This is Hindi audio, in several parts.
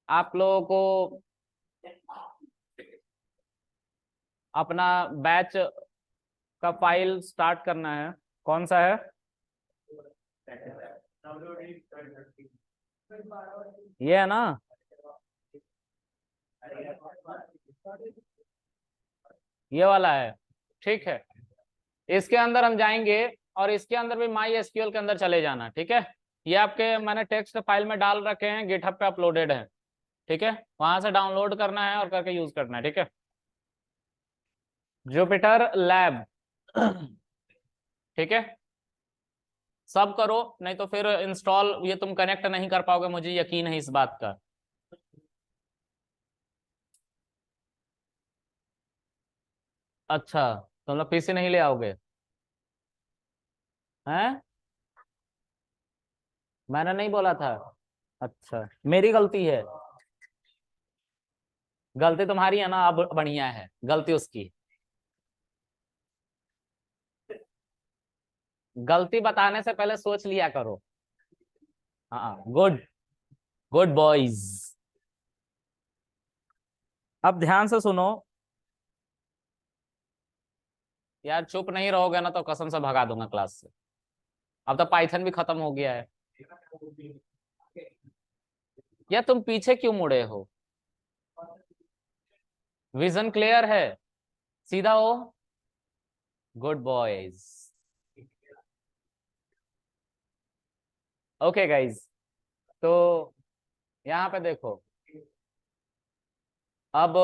आप लोगों को अपना बैच का फाइल स्टार्ट करना है। कौन सा है? ये है ना? ये वाला है। ठीक है, इसके अंदर हम जाएंगे और इसके अंदर भी माई एसक्यूएल के अंदर चले जाना। ठीक है, ये आपके मैंने टेक्स्ट फाइल में डाल रखे हैं, गिटहब पे अपलोडेड है। ठीक है, वहां से डाउनलोड करना है और करके यूज करना है। ठीक है, जुपिटर लैब। ठीक है, सब करो, नहीं तो फिर इंस्टॉल ये तुम कनेक्ट नहीं कर पाओगे, मुझे यकीन है इस बात का। अच्छा, तुम लोग पीसी नहीं ले आओगे? हैं? मैंने नहीं बोला था। अच्छा, मेरी गलती है। गलती तुम्हारी है ना, अब बढ़िया है, गलती उसकी। गलती बताने से पहले सोच लिया करो। हाँ, गुड, गुड बॉयज। अब ध्यान से सुनो। यार चुप नहीं रहोगे ना तो कसम से भगा दूंगा क्लास से। अब तो पाइथन भी खत्म हो गया है। या तुम पीछे क्यों मुड़े हो? विजन क्लियर है? सीधा हो। Good boys. ओके गाइज, तो यहाँ पे देखो, अब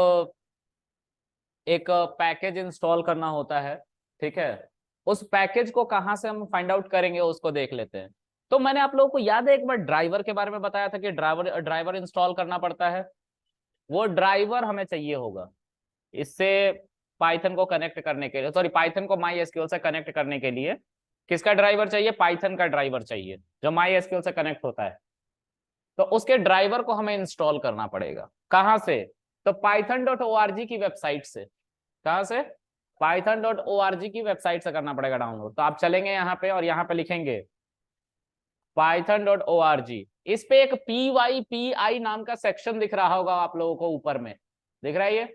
एक पैकेज इंस्टॉल करना होता है। ठीक है, उस पैकेज को कहाँ से हम फाइंड आउट करेंगे उसको देख लेते हैं। तो मैंने आप लोगों को याद है एक बार ड्राइवर के बारे में बताया था कि ड्राइवर ड्राइवर इंस्टॉल करना पड़ता है। वो ड्राइवर हमें चाहिए होगा इससे पाइथन को कनेक्ट करने के लिए, सॉरी पाइथन को माई एसक्यूएल से कनेक्ट करने के लिए। किसका ड्राइवर चाहिए? पाइथन का ड्राइवर चाहिए जो माई एसक्यूएल से कनेक्ट होता है। तो उसके ड्राइवर को हमें इंस्टॉल करना पड़ेगा। कहाँ से? तो python.org की वेबसाइट से। कहाँ से? python.org की वेबसाइट से करना पड़ेगा डाउनलोड। तो आप चलेंगे यहाँ पे और यहाँ पे लिखेंगे python.org। इस पे एक PYPI नाम का सेक्शन दिख रहा होगा आप लोगों को, ऊपर में दिख रहा है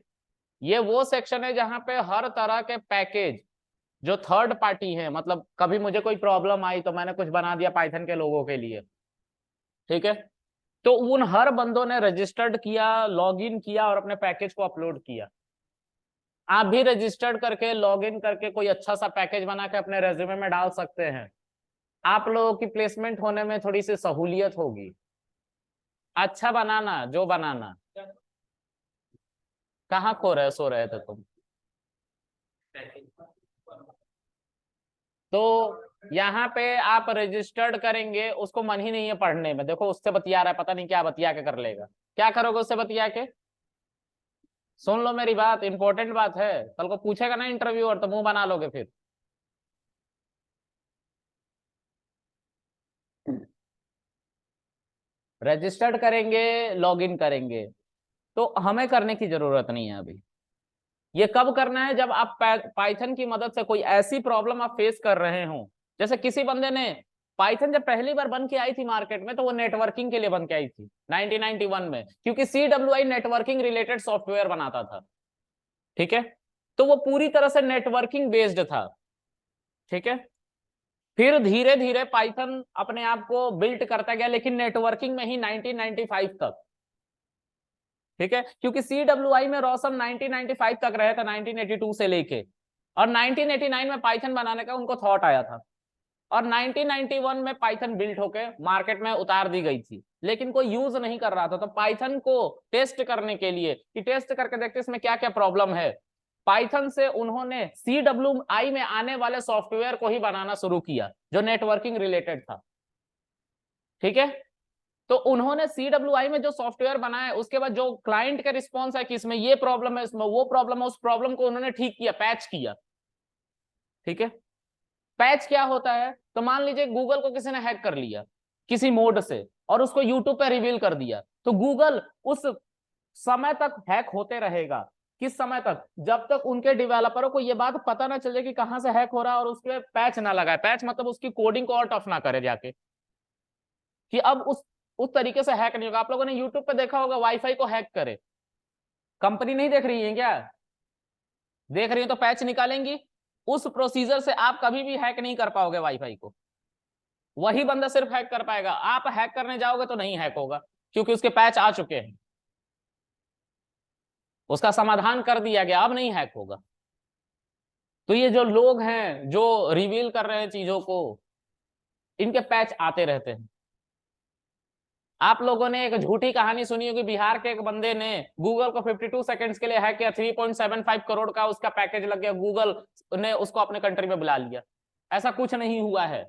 ये वो सेक्शन है जहां पे हर तरह के पैकेज जो थर्ड पार्टी है, मतलब कभी मुझे कोई प्रॉब्लम आई तो मैंने कुछ बना दिया पाइथन के लोगों के लिए। ठीक है, तो उन हर बंदों ने रजिस्टर्ड किया, लॉगिन किया और अपने पैकेज को अपलोड किया। आप भी रजिस्टर्ड करके लॉगिन करके कोई अच्छा सा पैकेज बना के अपने रेज्यूमे में डाल सकते हैं। आप लोगों की प्लेसमेंट होने में थोड़ी सी सहूलियत होगी। अच्छा बनाना जो बनाना। कहाँ खो रहे सो रहे थे तुम? तो यहाँ पे आप रजिस्टर्ड करेंगे, उसको मन ही नहीं है पढ़ने में। देखो उससे बतिया रहा है, पता नहीं क्या बतिया के कर लेगा। क्या करोगे उससे बतिया के? सुन लो मेरी बात, इंपॉर्टेंट बात है, कल को पूछेगा ना इंटरव्यूअर तो मुंह बना लोगे फिर। रजिस्टर्ड करेंगे, लॉगिन करेंगे, तो हमें करने की जरूरत नहीं है अभी। ये कब करना है? जब आप पाइथन की मदद से कोई ऐसी प्रॉब्लम आप फेस कर रहे हो। जैसे किसी बंदे ने, पाइथन जब पहली बार बन के आई थी मार्केट में तो वो नेटवर्किंग के लिए बन के आई थी 1991 में, क्योंकि CWI नेटवर्किंग रिलेटेड सॉफ्टवेयर बनाता था। ठीक है, तो वो पूरी तरह से नेटवर्किंग बेस्ड था। ठीक है, फिर धीरे धीरे पाइथन अपने आप को बिल्ट करता गया, लेकिन नेटवर्किंग में ही 1995 तक। ठीक है, क्योंकि CWI में रोशन 1995 तक रहे थे, 1982 से लेके, और 1989 में पाइथन बनाने का उनको थॉट आया था। और 1991 में पाइथन बिल्ट होके मार्केट में उतार दी गई थी, लेकिन कोई यूज नहीं कर रहा था। तो पाइथन को टेस्ट करने के लिए कि टेस्ट करके देखते इसमें क्या क्या प्रॉब्लम है, पाइथन से उन्होंने CWI में आने वाले सॉफ्टवेयर को ही बनाना शुरू किया जो नेटवर्किंग रिलेटेड था। ठीक है, तो उन्होंने CWI में जो सॉफ्टवेयर बनाया, उसके बाद जो क्लाइंट का रिस्पॉन्स है कि इसमें ये प्रॉब्लम है, इसमें वो प्रॉब्लम है, उस प्रॉब्लम को उन्होंने ठीक किया, पैच किया। ठीक है, पैच क्या होता है? तो मान लीजिए गूगल को किसी ने हैक कर लिया किसी मोड से और उसको यूट्यूब पे रिवील कर दिया, तो गूगल उस समय तक हैक होते रहेगा। किस समय तक? जब तक उनके डेवलपरों को यह बात पता ना चले कि कहां से हैक हो रहा है और उसके पैच ना लगाए। पैच मतलब उसकी कोडिंग को और टफ ना करे जाके, कि अब उस उस तरीके से हैक नहीं होगा। आप लोगों ने यूट्यूब पे देखा होगा वाईफाई को हैक करे, कंपनी नहीं देख रही है क्या? देख रही है तो पैच निकालेंगी। उस प्रोसीजर से आप कभी भी हैक नहीं कर पाओगे वाईफाई को, वही बंदा सिर्फ हैक कर पाएगा। आप हैक करने जाओगे तो नहीं हैक होगा, क्योंकि उसके पैच आ चुके हैं, उसका समाधान कर दिया गया, अब नहीं हैक होगा। तो ये जो लोग हैं जो रिवील कर रहे हैं चीजों को, इनके पैच आते रहते हैं। आप लोगों ने एक झूठी कहानी सुनी होगी, बिहार के एक बंदे ने गूगल को 52 सेकंड्स के लिए हैक किया, 3.75 करोड़ का उसका पैकेज लग गया, गूगल ने उसको अपने कंट्री में बुला लिया। ऐसा कुछ नहीं हुआ है।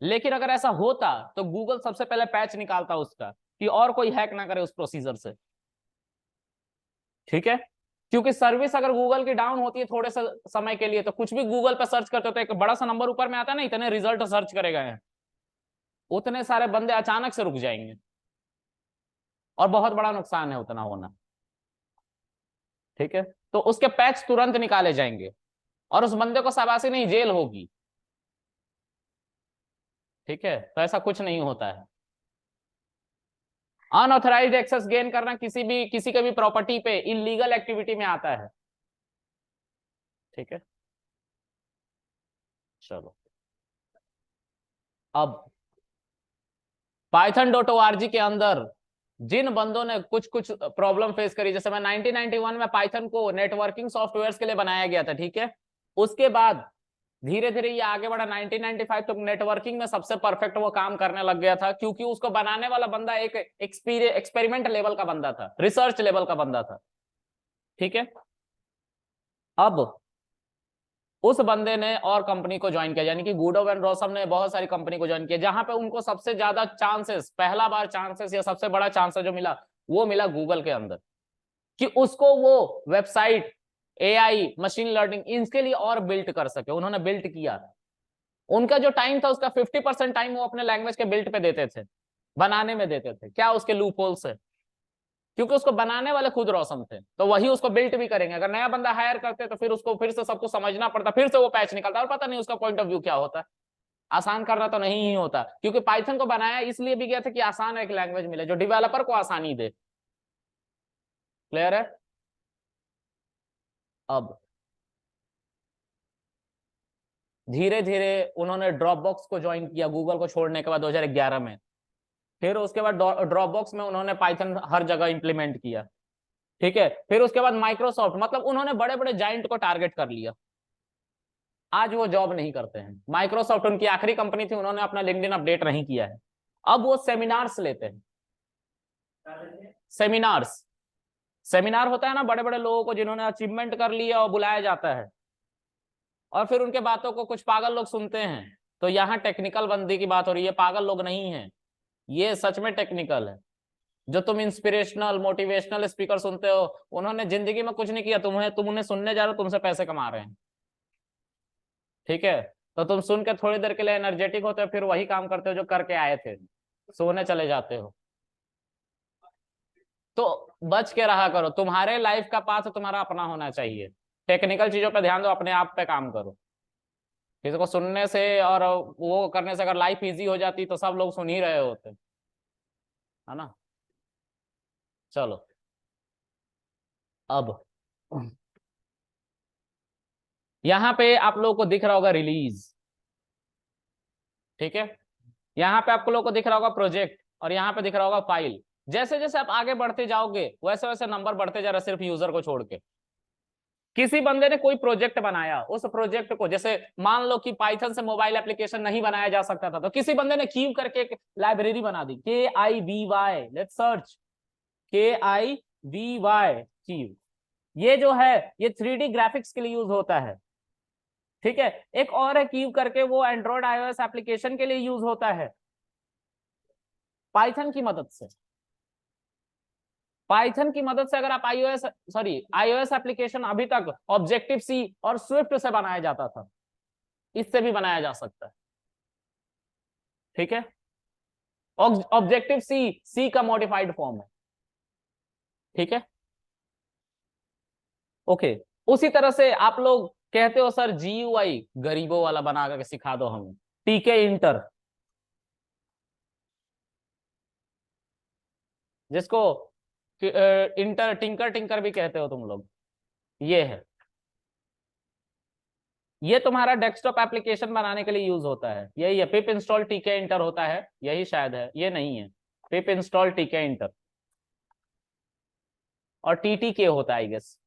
लेकिन अगर ऐसा होता तो गूगल सबसे पहले पैच निकालता उसका, कि और कोई हैक ना करे उस प्रोसीजर से। ठीक है, क्योंकि सर्विस अगर गूगल की डाउन होती है थोड़े से समय के लिए, तो कुछ भी गूगल पे सर्च करते हो तो एक बड़ा सा नंबर ऊपर में आता है ना, इतने रिजल्ट सर्च करे गए हैं, उतने सारे बंदे अचानक से रुक जाएंगे, और बहुत बड़ा नुकसान है उतना होना। ठीक है, तो उसके पैच तुरंत निकाले जाएंगे, और उस बंदे को शाबाशी नहीं, जेल होगी। ठीक है, तो ऐसा कुछ नहीं होता है। अनऑथराइज्ड एक्सेस गेन करना किसी के भी प्रॉपर्टी पे इलीगल एक्टिविटी में आता है। ठीक है, चलो अब python.org के अंदर जिन बंदों ने कुछ कुछ प्रॉब्लम फेस करी, जैसे मैं 1991 में पाइथन को नेटवर्किंग सॉफ्टवेयर्स के लिए बनाया गया था। ठीक है, उसके बाद धीरे धीरे ये आगे बढ़ा, 1995 तक नेटवर्किंग में सबसे परफेक्ट वो काम करने लग गया था, क्योंकि उसको बनाने वाला बंदा एक एक्सपेरिमेंट लेवल का बंदा था, रिसर्च लेवल का बंदा था। ठीक है, अब उस बंदे ने और कंपनी को ज्वाइन किया, यानी कि गुडो एंड रोसम ने बहुत सारी कंपनी को ज्वाइन किया, जहां पे उनको सबसे ज्यादा चांसेस, पहला बार चांसेस या सबसे बड़ा चांसेस जो मिला वो मिला गूगल के अंदर, कि उसको वो वेबसाइट, एआई, मशीन लर्निंग, इनके लिए और बिल्ट कर सके। उन्होंने बिल्ट किया। उनका जो टाइम था उसका 50% टाइम वो अपने लैंग्वेज के बिल्ट पे देते थे, बनाने में देते थे। क्या उसके लूप होल्स है? क्योंकि उसको बनाने वाले खुद रोशन थे, तो वही उसको बिल्ट भी करेंगे। अगर नया बंदा हायर करते तो फिर उसको फिर से सब कुछ समझना पड़ता, फिर से वो पैच निकलता, और पता नहीं उसका पॉइंट ऑफ व्यू क्या होता है। आसान करना तो नहीं ही होता, क्योंकि पाइथन को बनाया इसलिए भी गया था कि आसान एक लैंग्वेज मिले जो डेवलपर को आसानी दे। क्लियर है? अब धीरे धीरे उन्होंने ड्रॉपबॉक्स को ज्वाइन किया गूगल को छोड़ने के बाद 2011 में। फिर उसके बाद ड्रॉपबॉक्स में उन्होंने पाइथन हर जगह इंप्लीमेंट किया। ठीक है, फिर उसके बाद माइक्रोसॉफ्ट, मतलब उन्होंने बड़े बड़े जाइंट को टारगेट कर लिया। आज वो जॉब नहीं करते हैं। माइक्रोसॉफ्ट उनकी आखिरी कंपनी थी, उन्होंने अपना लिंक्डइन अपडेट नहीं किया है। अब वो सेमिनार्स लेते हैं। सेमिनार्स, सेमिनार होता है ना बड़े बड़े लोगों को जिन्होंने अचीवमेंट कर लिया, और बुलाया जाता है, और फिर उनके बातों को कुछ पागल लोग सुनते हैं। तो यहाँ टेक्निकल बंदी की बात हो रही है, पागल लोग नहीं है, ये सच में टेक्निकल है। जो तुम इंस्पिरेशनल मोटिवेशनल स्पीकर सुनते हो, उन्होंने जिंदगी में कुछ नहीं किया, तुम उन्हें सुनने जा रहे हो, तुमसे पैसे कमा रहे हैं। ठीक है, तो तुम सुन के थोड़ी देर के लिए एनर्जेटिक होते हो, फिर वही काम करते हो जो करके आए थे, सोने चले जाते हो। तो बच के रहा करो, तुम्हारे लाइफ का पाथ तुम्हारा अपना होना चाहिए। टेक्निकल चीजों पे ध्यान दो, अपने आप पे काम करो। किसी को सुनने से और वो करने से अगर लाइफ इजी हो जाती तो सब लोग सुन ही रहे होते, है ना? चलो अब यहाँ पे आप लोगों को दिख रहा होगा रिलीज। ठीक है, यहाँ पे आपको लोगों को दिख रहा होगा प्रोजेक्ट, और यहाँ पे दिख रहा होगा फाइल। जैसे जैसे आप आगे बढ़ते जाओगे वैसे वैसे नंबर बढ़ते जा रहा है, सिर्फ यूजर को छोड़ के। किसी बंदे ने कोई प्रोजेक्ट बनाया, उस प्रोजेक्ट को, जैसे मान लो कि पाइथन से मोबाइल एप्लीकेशन नहीं बनाया जा सकता था, तो किसी बंदे ने कीव करके एक लाइब्रेरी बना दी, KIVY, let's search KIVY, Kyiv. ये जो है ये 3D ग्राफिक्स के लिए यूज होता है। ठीक है, एक और है कीव करके, वो एंड्रॉइड iOS एप्लीकेशन के लिए यूज होता है। पाइथन की मदद से, पाइथन की मदद से अगर आप iOS एप्लीकेशन अभी तक ऑब्जेक्टिव सी और स्विफ्ट से बनाया जाता था, इससे भी बनाया जा सकता है। ठीक है, ऑब्जेक्टिव सी का मॉडिफाइड फॉर्म है। ठीक है, ओके। उसी तरह से आप लोग कहते हो सर GUI गरीबों वाला बना करके सिखा दो हमें, TK इंटर। जिसको इंटर टिंकर टिंकर भी कहते हो तुम लोग, ये है। ये तुम्हारा डेस्कटॉप एप्लीकेशन बनाने के लिए यूज होता है, यही है। पिप इंस्टॉल टीके इंटर होता है, यही शायद है, ये नहीं है। पिप इंस्टॉल टीके इंटर और टीटी के होता है आई गेस।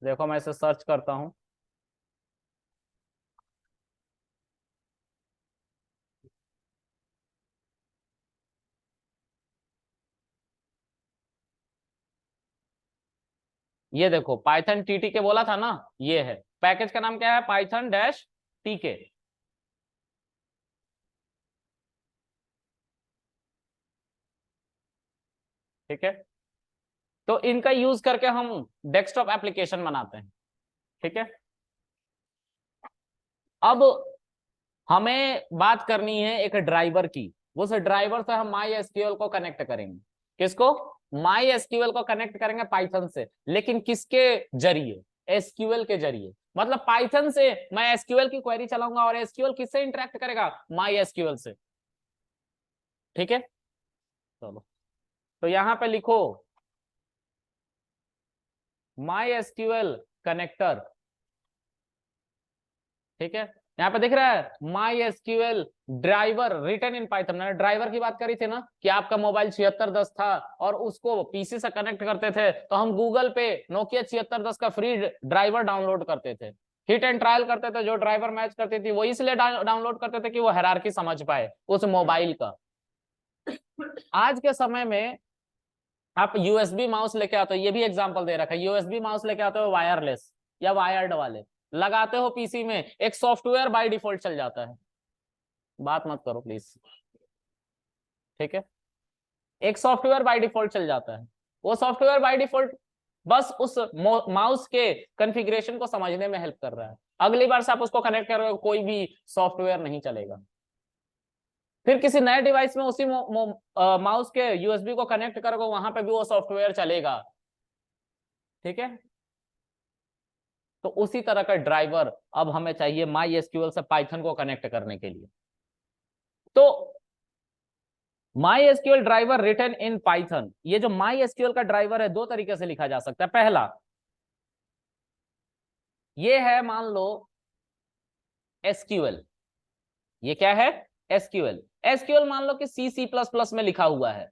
देखो मैं इसे सर्च करता हूं। ये देखो पाइथन टीटी के बोला था ना, ये है। पैकेज का नाम क्या है? पाइथन डैश टीके। ठीक है, तो इनका यूज करके हम डेस्कटॉप एप्लीकेशन बनाते हैं। ठीक है, अब हमें बात करनी है एक ड्राइवर की। उस ड्राइवर से हम माई एसक्यूएल को कनेक्ट करेंगे। किसको? माई एसक्यूएल को कनेक्ट करेंगे पाइथन से, लेकिन किसके जरिए? एसक्यूएल के जरिए। मतलब पाइथन से मैं एसक्यूएल की क्वेरी चलाऊंगा और एसक्यूएल किससे इंटरेक्ट करेगा? माई एसक्यूएल से। ठीक है, चलो तो यहां पे लिखो माई एसक्यूएल कनेक्टर। ठीक है, यहाँ पे दिख रहा है MySQL driver written in Python. मैंने ड्राइवर की बात करी थी ना कि आपका मोबाइल 7610 था और उसको पीसी से कनेक्ट करते थे, तो हम गूगल पे नोकिया 7610 का फ्री ड्राइवर डाउनलोड करते थे, हिट एंड ट्रायल करते थे। जो ड्राइवर मैच करती थी वो इसलिए डाउनलोड करते थे कि वो हायरार्की समझ पाए उस मोबाइल का। आज के समय में आप यूएसबी माउस लेके आते हो, ये भी एग्जांपल दे रखा है। यूएसबी माउस लेके आते हो वायरलेस या वायर्ड वाले, लगाते हो पीसी में, एक सॉफ्टवेयर बाय डिफॉल्ट चल जाता है। बात मत करो प्लीज। ठीक है, एक सॉफ्टवेयर बाय डिफॉल्ट चल जाता है। वो सॉफ्टवेयर बाय डिफॉल्ट बस उस माउस के कॉन्फ़िगरेशन को समझने में हेल्प कर रहा है। अगली बार से आप उसको कनेक्ट करोगे कोई भी सॉफ्टवेयर नहीं चलेगा। फिर किसी नए डिवाइस में उसी माउस के यूएसबी को कनेक्ट करोगे, वहां पे भी वो सॉफ्टवेयर चलेगा। ठीक है, तो उसी तरह का ड्राइवर अब हमें चाहिए माई एसक्यूएल से पाइथन को कनेक्ट करने के लिए। तो MySQL driver written in Python, ये जो माई एसक्यूएल का ड्राइवर है दो तरीके से लिखा जा सकता है। पहला ये है, मान लो एसक्यूएल, ये क्या है? एसक्यूएल। एसक्यूएल मान लो कि सी सी प्लस प्लस में लिखा हुआ है।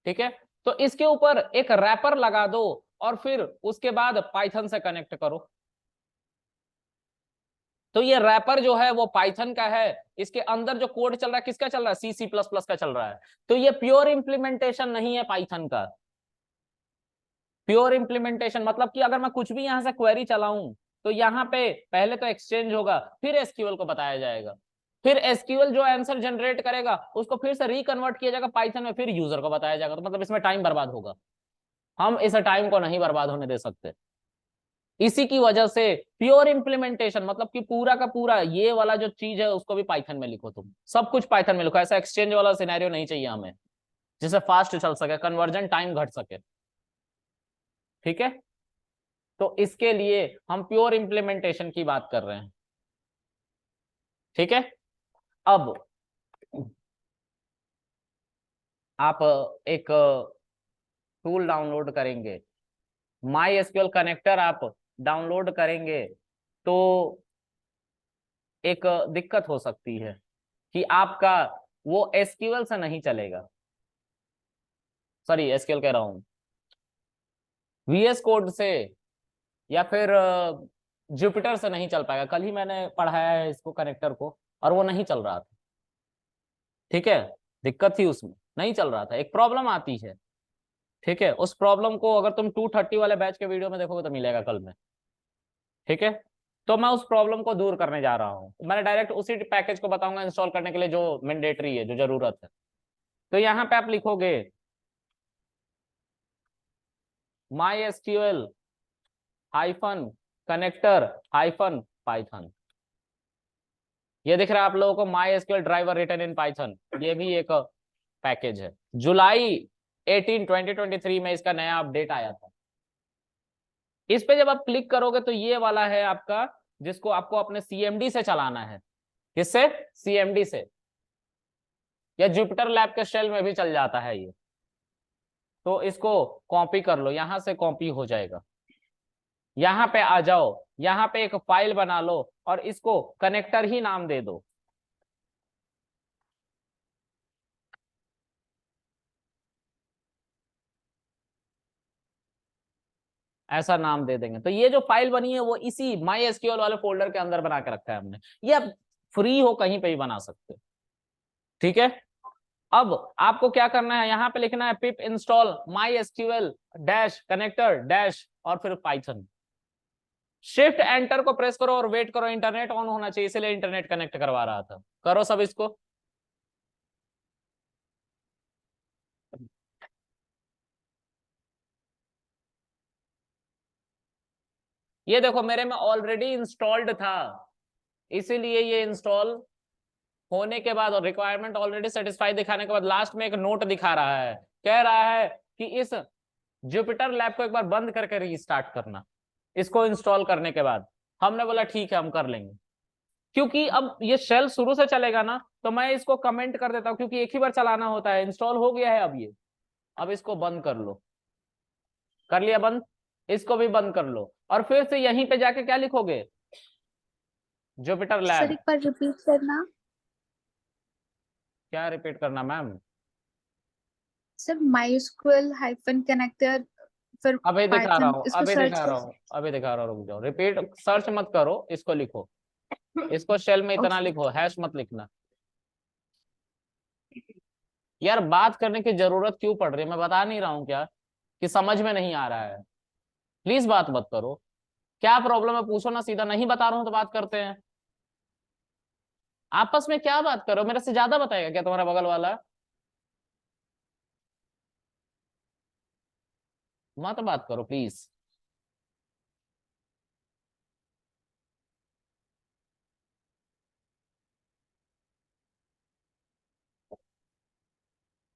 ठीक है, तो इसके ऊपर एक रैपर लगा दो और फिर उसके बाद पाइथन से कनेक्ट करो। तो ये रैपर जो है वो पाइथन का है, इसके अंदर जो कोड चल रहा है किसका चल रहा है? सी सी प्लस प्लस का चल रहा है। तो ये प्योर इंप्लीमेंटेशन नहीं है पाइथन का। प्योर इंप्लीमेंटेशन मतलब कि अगर मैं कुछ भी यहां से क्वेरी चलाऊं तो यहाँ पे पहले तो एक्सचेंज होगा, फिर एसक्यूएल को बताया जाएगा, फिर एसक्यूएल जो आंसर जनरेट करेगा उसको फिर से रिकन्वर्ट किया जाएगा पाइथन में, फिर यूजर को बताया जाएगा। तो मतलब इसमें टाइम बर्बाद होगा। हम इस टाइम को नहीं बर्बाद होने दे सकते। इसी की वजह से प्योर इंप्लीमेंटेशन मतलब कि पूरा का पूरा ये वाला जो चीज है उसको भी पाइथन में लिखो, तुम सब कुछ पाइथन में लिखो। ऐसा एक्सचेंज वाला सिनेरियो नहीं चाहिए हमें, जिससे फास्ट चल सके, कन्वर्जन टाइम घट सके। ठीक है, तो इसके लिए हम प्योर इंप्लीमेंटेशन की बात कर रहे हैं। ठीक है, अब आप एक टूल डाउनलोड करेंगे, माई एसक्यूएल कनेक्टर आप डाउनलोड करेंगे, तो एक दिक्कत हो सकती है कि आपका वो एसक्यूएल से नहीं चलेगा। सॉरी, एसक्यूएल कह रहा हूं, वीएस कोड से या फिर जुपिटर से नहीं चल पाएगा। कल ही मैंने पढ़ाया है इसको, कनेक्टर को, और वो नहीं चल रहा था। ठीक है, दिक्कत थी उसमें, नहीं चल रहा था, एक प्रॉब्लम आती है। ठीक है, उस प्रॉब्लम को अगर तुम 230 वाले बैच के वीडियो में देखोगे तो मिलेगा कल में। ठीक है, तो मैं उस प्रॉब्लम को दूर करने जा रहा हूँ। मैंने डायरेक्ट उसी पैकेज को बताऊंगा इंस्टॉल करने के लिए जो मैंडेटरी है, जो जरूरत है। तो यहाँ पे आप लिखोगे MySQL hyphen connector hyphen Python. ये दिख रहा है आप लोगों को, MySQL driver written in Python, ये भी एक पैकेज है। जुलाई 18 2023 में इसका नया अपडेट आया था। इस पे जब आप क्लिक करोगे तो ये वाला है आपका, जिसको आपको अपने सीएमडी से चलाना है। किससे? सीएमडी से। या जुपिटर लैब के शेल में भी चल जाता है ये। तो इसको कॉपी कर लो, यहां से कॉपी हो जाएगा। यहाँ पे आ जाओ, यहाँ पे एक फाइल बना लो और इसको कनेक्टर ही नाम दे दो। ऐसा नाम दे देंगे। तो ये जो फाइल बनी है वो इसी माई एसक्यूएल वाले फोल्डर के अंदर बना के रखा है हमने। ये आप फ्री हो कहीं पे भी बना सकते हो, ठीक है। अब आपको क्या करना है, यहाँ पे लिखना है पिप install my SQL dash connector dash और फिर पाइथन। शिफ्ट एंटर को प्रेस करो और वेट करो, इंटरनेट ऑन होना चाहिए, इसलिए इंटरनेट कनेक्ट करवा रहा था। करो सब इसको। ये देखो मेरे में ऑलरेडी इंस्टॉल्ड था, इसीलिए ये इंस्टॉल होने के बाद और रिक्वायरमेंट ऑलरेडी सेटिस्फाई दिखाने के बाद लास्ट में एक नोट दिखा रहा है, कह रहा है कि इस जुपिटर लैब को एक बार बंद करके रीस्टार्ट करना इसको इंस्टॉल करने के बाद। हमने बोला ठीक है हम कर लेंगे, क्योंकि अब ये शेल शुरू से चलेगा ना, तो मैं इसको कमेंट कर देता हूँ क्योंकि एक ही बार चलाना होता है। इंस्टॉल हो गया है अब ये, अब इसको बंद कर लो। कर लिया बंद, इसको भी बंद कर लो और फिर से यहीं पे जाके क्या लिखोगे, जुपिटर सर लैब। एक बार रिपीट करना। क्या रिपीट करना मैम? सर माइस्क्वेल हाइफन कनेक्टर फिर अभी दिखा रहा पाइथन, हूँ, इसको अभी सर्च दिखा रहा कर। हूँ, अभी दिखा रहा हूँ, रुक जाओ। रिपीट सर्च मत करो, इसको लिखो। इसको शेल में इतना ओके। लिखो, हैश मत लिखना। यार बात करने की जरूरत क्यों पड़ रही है, मैं बता नहीं रहा हूँ क्या कि समझ में नहीं आ रहा है? प्लीज बात मत करो। क्या प्रॉब्लम है पूछो ना सीधा, नहीं बता रहा हूँ तो बात करते हैं। आपस में क्या बात करो, मेरे से ज्यादा बताएगा क्या तुम्हारा बगल वाला? मत बात करो प्लीज।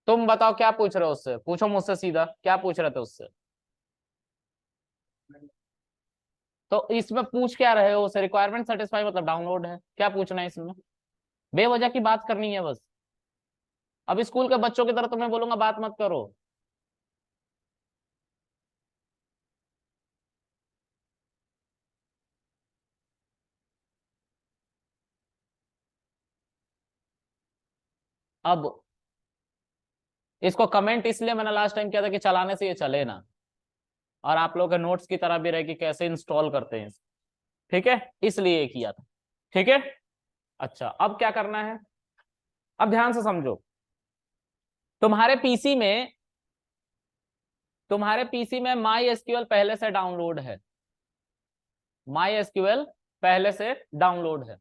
तुम बताओ क्या पूछ रहे हो उससे, पूछो मुझसे सीधा क्या पूछ रहे थे उससे। तो इसमें पूछ क्या रहे हो उसे? रिक्वायरमेंट सेटिस्फाई मतलब डाउनलोड है, क्या पूछना है इसमें? बेवजह की बात करनी है बस। अब स्कूल के बच्चों की तरह तुम्हें बोलूंगा बात मत करो। अब इसको कमेंट इसलिए मैंने लास्ट टाइम किया था कि चलाने से ये चले ना, और आप लोगों के नोट्स की तरह भी रहे कि कैसे इंस्टॉल करते हैं, ठीक है, इसलिए किया था, ठीक है। अच्छा अब क्या करना है, अब ध्यान से समझो। तुम्हारे पीसी में तुम्हारे पीसी में माई एसक्यूएल पहले से डाउनलोड है, माई एसक्यूएल पहले से डाउनलोड है।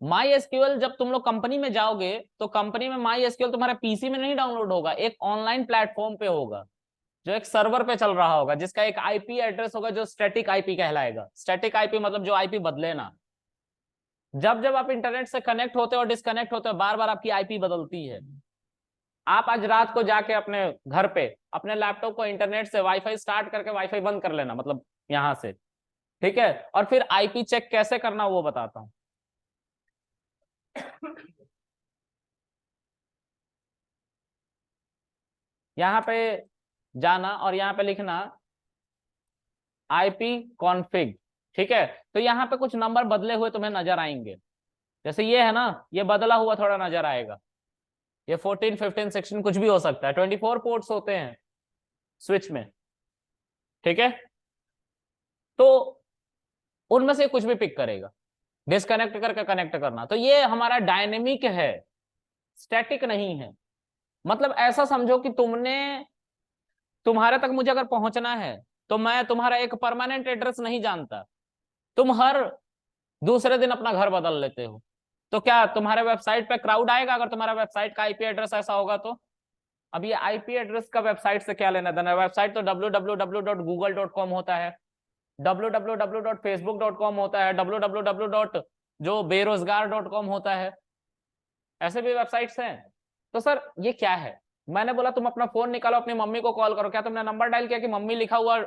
माई एसक्यूएल जब तुम लोग कंपनी में जाओगे तो कंपनी में माई एसक्यूएल तुम्हारे पीसी में नहीं डाउनलोड होगा, एक ऑनलाइन प्लेटफॉर्म पे होगा जो एक सर्वर पे चल रहा होगा, जिसका एक आईपी एड्रेस होगा जो स्टैटिक आईपी कहलाएगा। स्टैटिक आईपी मतलब जो आईपी बदले ना। जब जब आप इंटरनेट से कनेक्ट होते हो और डिस्कनेक्ट होते हो, बार बार आपकी आईपी बदलती है। आप आज रात को जाके अपने घर पे अपने लैपटॉप को इंटरनेट से वाईफाई स्टार्ट करके वाईफाई बंद कर लेना, मतलब यहां से, ठीक है। और फिर आईपी चेक कैसे करना वो बताता हूं। यहाँ पे जाना और यहाँ पे लिखना आईपी कॉन्फ़िग, ठीक है। तो यहाँ पे कुछ नंबर बदले हुए तुम्हें नजर आएंगे, जैसे ये है ना, ये बदला हुआ थोड़ा नजर आएगा। ये 14 15 16 कुछ भी हो सकता है, 24 पोर्ट्स होते हैं स्विच में, ठीक है। तो उनमें से कुछ भी पिक करेगा, डिस्कनेक्ट करके कनेक्ट करना। तो ये हमारा डायनेमिक है, स्टैटिक नहीं है। मतलब ऐसा समझो कि तुम्हारे तक मुझे अगर पहुंचना है तो मैं तुम्हारा एक परमानेंट एड्रेस नहीं जानता, तुम हर दूसरे दिन अपना घर बदल लेते हो। तो क्या तुम्हारे वेबसाइट पे क्राउड आएगा अगर तुम्हारा वेबसाइट का आईपी एड्रेस ऐसा होगा तो? अब ये आईपी एड्रेस का वेबसाइट से क्या लेना देना? वेबसाइट तो www.google.com होता है, www.facebook.com होता है, www. जो बेरोजगार.com होता है, ऐसे भी वेबसाइट्स हैं। तो सर ये क्या है? मैंने बोला तुम अपना फोन निकालो, अपनी मम्मी को कॉल करो। क्या तुमने नंबर डायल किया कि मम्मी लिखा हुआ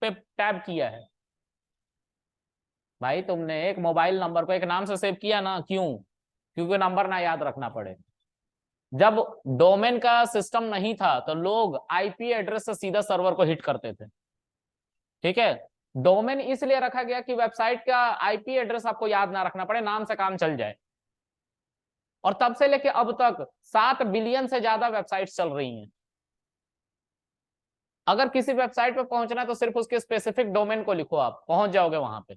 पे टैब किया है? भाई तुमने एक मोबाइल नंबर को एक नाम से सेव किया ना, क्यों? क्योंकि नंबर ना याद रखना पड़े। जब डोमेन का सिस्टम नहीं था तो लोग आईपी एड्रेस से सीधा सर्वर को हिट करते थे। ठीक है, डोमेन इसलिए रखा गया कि वेबसाइट का आईपी एड्रेस आपको याद ना रखना पड़े, नाम से काम चल जाए। और तब से लेके अब तक 7 बिलियन से ज्यादा वेबसाइट्स चल रही हैं। अगर किसी वेबसाइट पे पहुंचना है तो सिर्फ उसके स्पेसिफिक डोमेन को लिखो, आप पहुंच जाओगे वहां पे।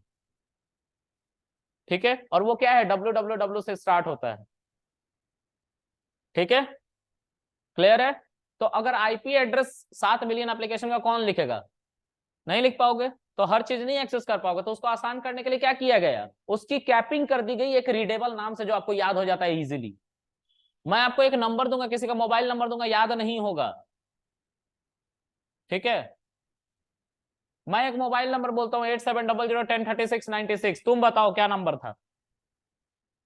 ठीक है, और वो क्या है, www से स्टार्ट होता है। ठीक है, क्लियर है। तो अगर आईपी एड्रेस 7 बिलियन एप्लीकेशन का कौन लिखेगा, नहीं लिख पाओगे, तो हर चीज नहीं एक्सेस कर पाओगे। तो उसको आसान करने के लिए क्या किया गया, उसकी कैपिंग कर दी गई एक रीडेबल नाम से जो आपको याद हो जाता है इजीली। मैं आपको एक नंबर दूंगा, किसी का मोबाइल नंबर दूंगा, याद नहीं होगा। ठीक है, मैं एक मोबाइल नंबर बोलता हूँ 8700103696, तुम बताओ क्या नंबर था।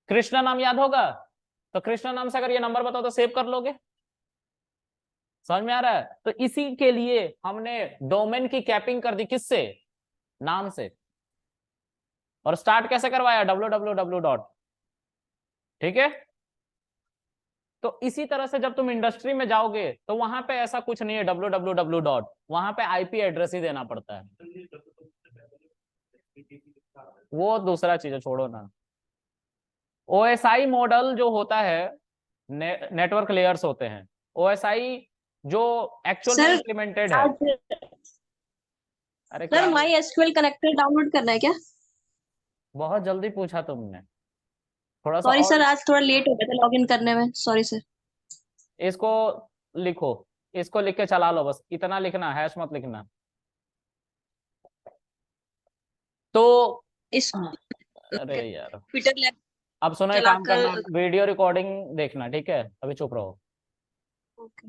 कृष्णा नाम याद होगा, तो कृष्णा नाम से अगर ये नंबर बताओ तो सेव कर लोगे। समझ में आ रहा है। तो इसी के लिए हमने डोमेन की कैपिंग कर दी, किससे, नाम से। और स्टार्ट कैसे करवाया, www. ठीक है, तो इसी तरह से जब तुम इंडस्ट्री में जाओगे तो वहां पे ऐसा कुछ नहीं है www. वहां पे आईपी एड्रेस ही देना पड़ता है। वो दूसरा चीज है, छोड़ो ना। ओएसआई मॉडल जो होता है, नेटवर्क लेयर्स होते हैं। ओएसआई जो एक्चुअल में सर इंप्लीमेंटेड है। आज अरे सर क्या, माई एसक्यूएल कनेक्टर डाउनलोड करना है क्या? बहुत जल्दी पूछा तुमने, थोड़ा सा सॉरी और। सर, आज थोड़ा लेट हो गया था लॉगिन करने में, सॉरी सर। इसको लिखो, इसको लिख के चला लो, बस इतना लिखना, हैश मत लिखना। तो इस अरे यार, ट्विटर लैब अब सुनो, एक काम करना, चलाकर। वीडियो रिकॉर्डिंग देखना, ठीक है, अभी चुप रहो। ओके।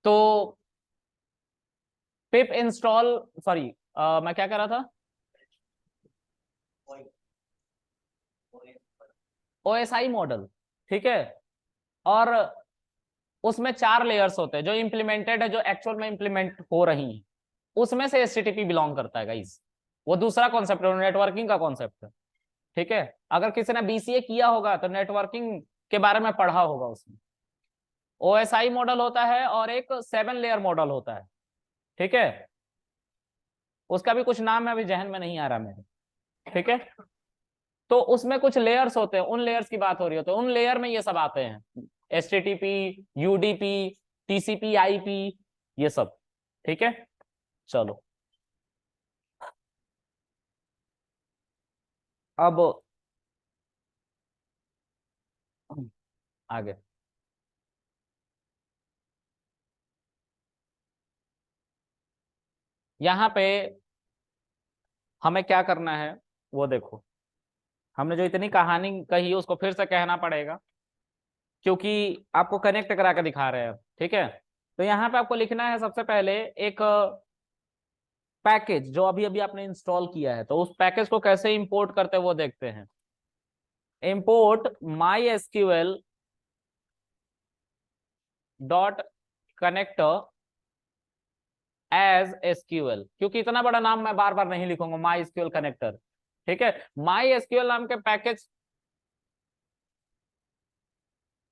तो पिप इंस्टॉल, सॉरी, मैं क्या कर रहा था, ओएसआई मॉडल। ठीक है, और उसमें 4 लेयर्स होते हैं जो इंप्लीमेंटेड है, जो एक्चुअल में इंप्लीमेंट हो रही हैं। उसमें से एचटीटीपी बिलोंग करता है गाइस। वो दूसरा कॉन्सेप्ट है, नेटवर्किंग का कॉन्सेप्ट है। ठीक है, अगर किसी ने बीसीए किया होगा तो नेटवर्किंग के बारे में पढ़ा होगा उसमें। ओएसआई मॉडल होता है और एक 7 लेयर मॉडल होता है। ठीक है, उसका भी कुछ नाम है, अभी जहन में नहीं आ रहा मेरे। ठीक है, तो उसमें कुछ लेयर्स होते हैं, उन लेयर्स की बात हो रही होती है। उन लेयर में ये सब आते हैं, एचटीटीपी, यूडीपी, टीसीपी, आईपी, ये सब। ठीक है, चलो अब आगे। यहाँ पे हमें क्या करना है वो देखो, हमने जो इतनी कहानी कही उसको फिर से कहना पड़ेगा, क्योंकि आपको कनेक्ट करा के दिखा रहे हैं। ठीक है, तो यहाँ पे आपको लिखना है सबसे पहले एक पैकेज जो अभी अभी आपने इंस्टॉल किया है। तो उस पैकेज को कैसे इंपोर्ट करते हैं वो देखते हैं। Import MySQL dot connector as SQL, क्योंकि इतना बड़ा नाम मैं बार बार नहीं लिखूंगा, माई एसक्यूएल कनेक्टर। ठीक है, माई एसक्यूएल नाम के पैकेज,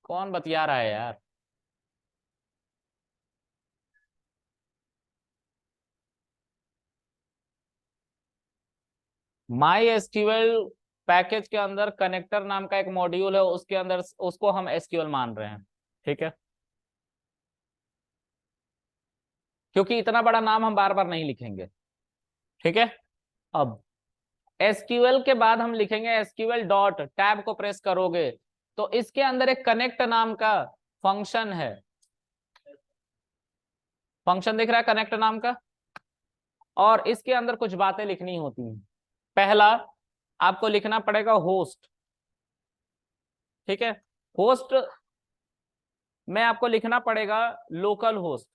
कौन बतिया रहा है यार, माई एसक्यूएल पैकेज के अंदर कनेक्टर नाम का एक मॉड्यूल है, उसके अंदर उसको हम एसक्यूएल मान रहे हैं। ठीक है, क्योंकि इतना बड़ा नाम हम बार बार नहीं लिखेंगे। ठीक है, अब एसक्यूएल के बाद हम लिखेंगे एसक्यूएल डॉट, टैब को प्रेस करोगे तो इसके अंदर एक कनेक्ट नाम का फंक्शन है। फंक्शन दिख रहा है कनेक्ट नाम का, और इसके अंदर कुछ बातें लिखनी होती हैं। पहला, आपको लिखना पड़ेगा होस्ट। ठीक है, होस्ट में आपको लिखना पड़ेगा लोकल होस्ट।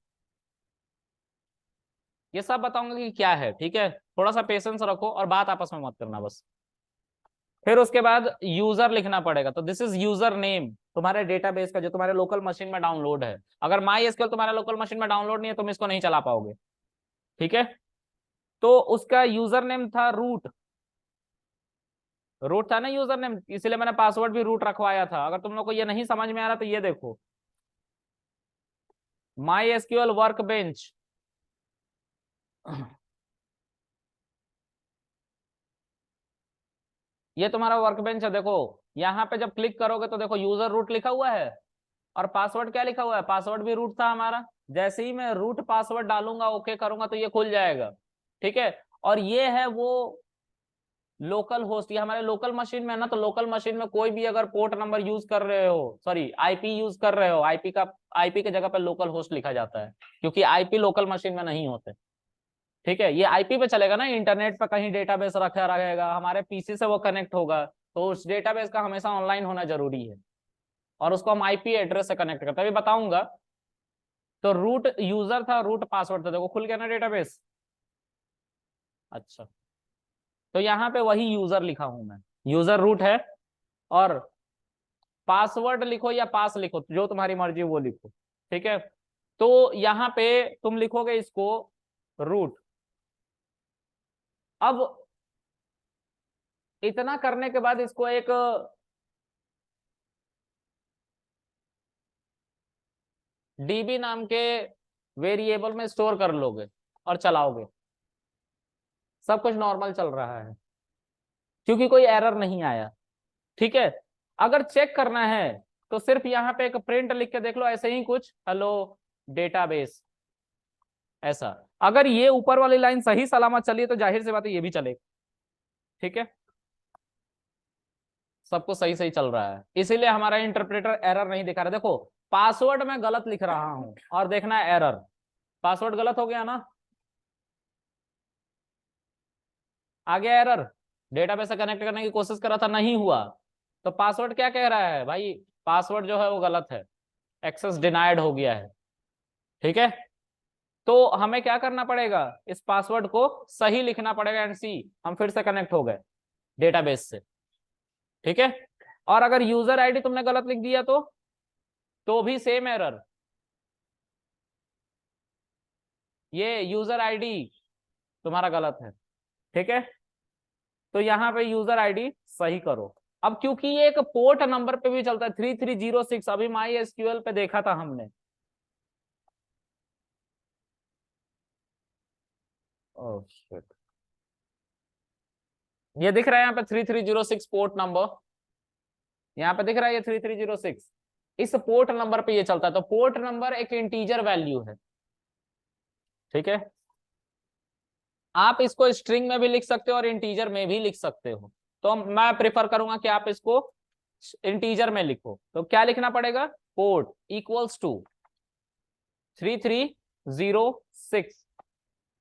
ये सब बताऊंगा कि क्या है। ठीक है, थोड़ा सा पेशेंस रखो और बात आपस में मत करना बस। फिर उसके बाद यूजर लिखना पड़ेगा, तो दिस इज यूजर नेम तुम्हारे डेटाबेस का जो तुम्हारे लोकल मशीन में डाउनलोड है। अगर माई एसक्यूएल तुम्हारे लोकल मशीन में डाउनलोड नहीं है तुम इसको नहीं चला पाओगे। ठीक है, तो उसका यूजर नेम था रूट। रूट था ना यूजर नेम, इसलिए मैंने पासवर्ड भी रूट रखवाया था। अगर तुम लोग को ये नहीं समझ में आ रहा तो ये देखो, माई एसक्यूएल वर्क बेंच, ये तुम्हारा वर्क बेंच है। देखो यहाँ पे जब क्लिक करोगे तो देखो यूजर रूट लिखा हुआ है और पासवर्ड क्या लिखा हुआ है, पासवर्ड भी रूट था हमारा। जैसे ही मैं रूट पासवर्ड डालूंगा, ओके करूंगा, तो ये खुल जाएगा। ठीक है, और ये है वो लोकल होस्ट, ये हमारे लोकल मशीन में है ना। तो लोकल मशीन में कोई भी अगर पोर्ट नंबर यूज कर रहे हो, सॉरी आईपी यूज कर रहे हो, आईपी के जगह पे लोकल होस्ट लिखा जाता है, क्योंकि आईपी लोकल मशीन में नहीं होते। ठीक है, ये आईपी पे चलेगा ना, इंटरनेट पे कहीं डेटाबेस रखा रहेगा, हमारे पीसी से वो कनेक्ट होगा, तो उस डेटाबेस का हमेशा ऑनलाइन होना जरूरी है, और उसको हम आईपी एड्रेस से कनेक्ट करते हैं, अभी बताऊंगा। तो रूट यूजर था, रूट पासवर्ड था, देखो खुल गया ना डेटाबेस। अच्छा, तो यहाँ पे वही यूजर लिखा हूं मैं, यूजर रूट है, और पासवर्ड लिखो या पास लिखो, जो तुम्हारी मर्जी वो लिखो। ठीक है, तो यहाँ पे तुम लिखोगे इसको रूट। अब इतना करने के बाद इसको एक डीबी नाम के वेरिएबल में स्टोर कर लोगे और चलाओगे, सब कुछ नॉर्मल चल रहा है क्योंकि कोई एरर नहीं आया। ठीक है, अगर चेक करना है तो सिर्फ यहाँ पे एक प्रिंट लिख के देख लो, ऐसे ही कुछ, हेलो डेटाबेस, ऐसा। अगर ये ऊपर वाली लाइन सही सलामत चली तो जाहिर सी बात है ये भी चलेगा। ठीक है, सब कुछ सही सही चल रहा है, इसीलिए हमारा इंटरप्रेटर एरर नहीं दिखा रहा। देखो पासवर्ड मैं गलत लिख रहा हूं और देखना है एरर, पासवर्ड गलत हो गया ना, आ गया एरर। डेटाबेस से कनेक्ट करने की कोशिश करा था, नहीं हुआ, तो पासवर्ड क्या कह रहा है भाई, पासवर्ड जो है वो गलत है, एक्सेस डिनाइड हो गया है। ठीक है, तो हमें क्या करना पड़ेगा, इस पासवर्ड को सही लिखना पड़ेगा, एंड सी हम फिर से कनेक्ट हो गए डेटाबेस से। ठीक है, और अगर यूजर आईडी तुमने गलत लिख दिया तो भी सेम एरर, ये यूजर आईडी तुम्हारा गलत है। ठीक है, तो यहाँ पे यूजर आईडी सही करो। अब क्योंकि ये एक पोर्ट नंबर पे भी चलता है 3306, अभी माई एसक्यूएल पे देखा था हमने। ओह शिट, ये दिख रहा है यहाँ पे 3306 पोर्ट नंबर, यहाँ पे दिख रहा है ये 3306, इस पोर्ट नंबर पे ये चलता है। तो पोर्ट नंबर एक इंटीजर वैल्यू है। ठीक है, आप इसको स्ट्रिंग में भी लिख सकते हो और इंटीजर में भी लिख सकते हो, तो मैं प्रेफर करूंगा कि आप इसको इंटीजर में लिखो। तो क्या लिखना पड़ेगा, पोर्ट इक्वल्स टू 3306,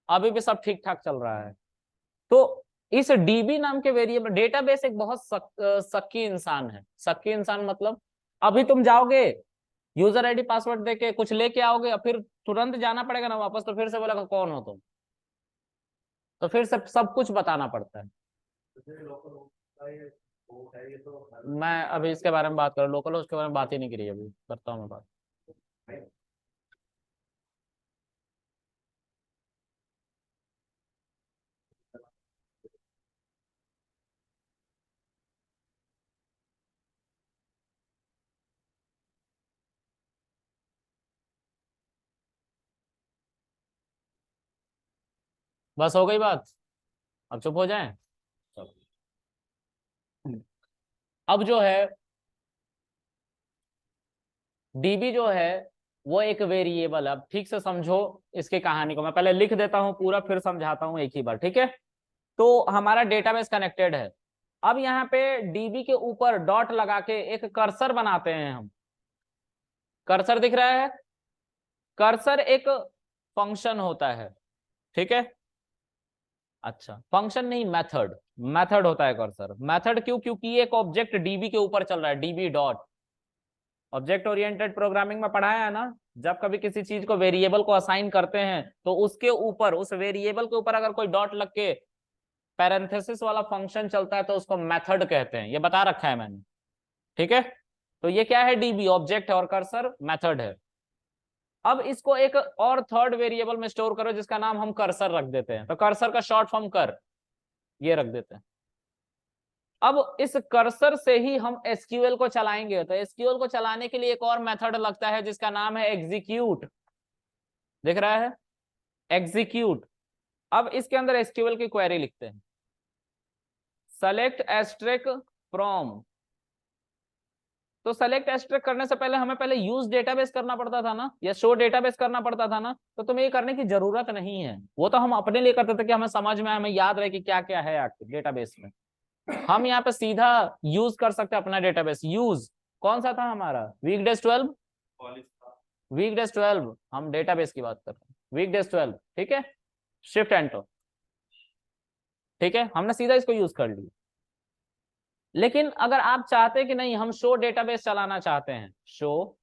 अभी भी सब ठीक ठाक चल रहा है। तो इस डीबी नाम के वेरिएबल, डेटाबेस एक बहुत शक्की इंसान है। शक्की इंसान मतलब, अभी तुम जाओगे यूजर आईडी पासवर्ड देके कुछ लेके आओगे और फिर तुरंत जाना पड़ेगा ना वापस, तो फिर से बोलेगा कौन हो तुम, तो फिर सब कुछ बताना पड़ता है। मैं अभी इसके बारे में बात करूँ, लोकल होस्ट के बारे में बात ही नहीं करी, अभी करता हूँ मैं बात। बस हो गई बात, अब चुप हो जाएं। अब जो है डीबी जो है वो एक वेरिएबल है। अब ठीक से समझो इसकी कहानी को, मैं पहले लिख देता हूं पूरा फिर समझाता हूं एक ही बार। ठीक है, तो हमारा डेटाबेस कनेक्टेड है। अब यहाँ पे डीबी के ऊपर डॉट लगा के एक कर्सर बनाते हैं हम, कर्सर दिख रहा है, कर्सर एक फंक्शन होता है। ठीक है, अच्छा फंक्शन नहीं, मेथड, मेथड होता है कर्सर। मेथड क्यों, क्योंकि ये एक ऑब्जेक्ट डीबी के ऊपर चल रहा है, dB dot. Object oriented programming में पढ़ाया है ना, जब कभी किसी चीज को वेरिएबल को असाइन करते हैं तो उसके ऊपर, उस वेरिएबल के ऊपर अगर कोई डॉट लग के पैरेंथेसिस वाला फंक्शन चलता है तो उसको मेथड कहते हैं, ये बता रखा है मैंने। ठीक है, तो ये क्या है, डीबी ऑब्जेक्ट है और कर्सर मेथड है। अब इसको एक और थर्ड वेरिएबल में स्टोर करो जिसका नाम हम कर्सर रख देते हैं, तो कर्सर का शॉर्ट फॉर्म कर, ये रख देते हैं। अब इस कर्सर से ही हम एसक्यूएल को चलाएंगे। तो एसक्यूएल को चलाने के लिए एक और मेथड लगता है जिसका नाम है एग्जीक्यूट। दिख रहा है, एग्जीक्यूट। अब इसके अंदर एसक्यूएल की क्वेरी लिखते हैं, सेलेक्ट एस्ट्रिक फ्रॉम। तो सेलेक्ट एस्ट्रिक करने से पहले हमें पहले यूज डेटाबेस करना पड़ता था ना, या शो डेटाबेस करना पड़ता था ना। तो तुम्हें ये करने की जरूरत नहीं है, वो तो हम अपने लिए करते थे कि हमें समझ में आए, हमें याद रहे कि क्या क्या है आखिर डेटाबेस में। हम यहाँ पे सीधा यूज कर सकते हैं अपना डेटाबेस। यूज कौन सा था हमारा, वीकडेज 12, वीकडेज 12। हम डेटाबेस की बात कर रहे हैं, वीकडेज 12। ठीक है, शिफ्ट एंटर। ठीक है, हमने सीधा इसको यूज कर लिया। लेकिन अगर आप चाहते कि नहीं हम शो डेटाबेस चलाना चाहते हैं, शो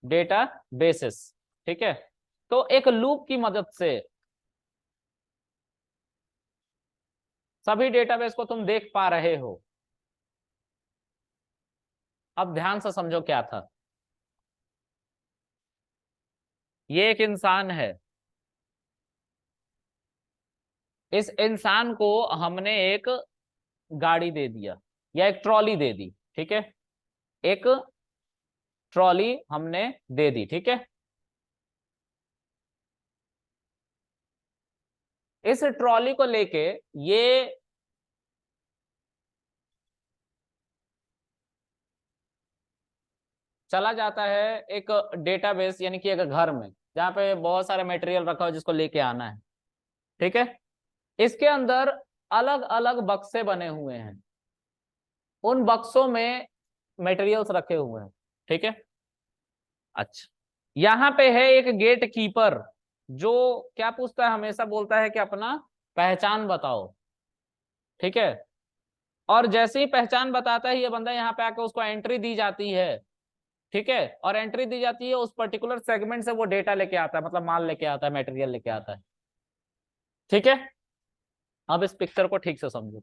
डेटाबेसेस, ठीक है, तो एक लूप की मदद से सभी डेटाबेस को तुम देख पा रहे हो। अब ध्यान से समझो क्या था। ये एक इंसान है, इस इंसान को हमने एक गाड़ी दे दिया या एक ट्रॉली दे दी। ठीक है, एक ट्रॉली हमने दे दी। ठीक है, इस ट्रॉली को लेके ये चला जाता है एक डेटाबेस, यानी कि एक घर में जहाँ पे बहुत सारे मटेरियल रखा हो जिसको लेके आना है। ठीक है, इसके अंदर अलग अलग बक्से बने हुए हैं, उन बक्सों में मटेरियल्स रखे हुए हैं। ठीक है, अच्छा, यहाँ पे है एक गेट कीपर जो क्या पूछता है, हमेशा बोलता है कि अपना पहचान बताओ। ठीक है, और जैसे ही पहचान बताता है ये बंदा, यहाँ पे आके उसको एंट्री दी जाती है। ठीक है, और एंट्री दी जाती है, उस पर्टिकुलर सेगमेंट से वो डेटा लेके आता है, मतलब माल लेके आता है, मटेरियल लेके आता है। ठीक है, अब इस पिक्चर को ठीक से समझो।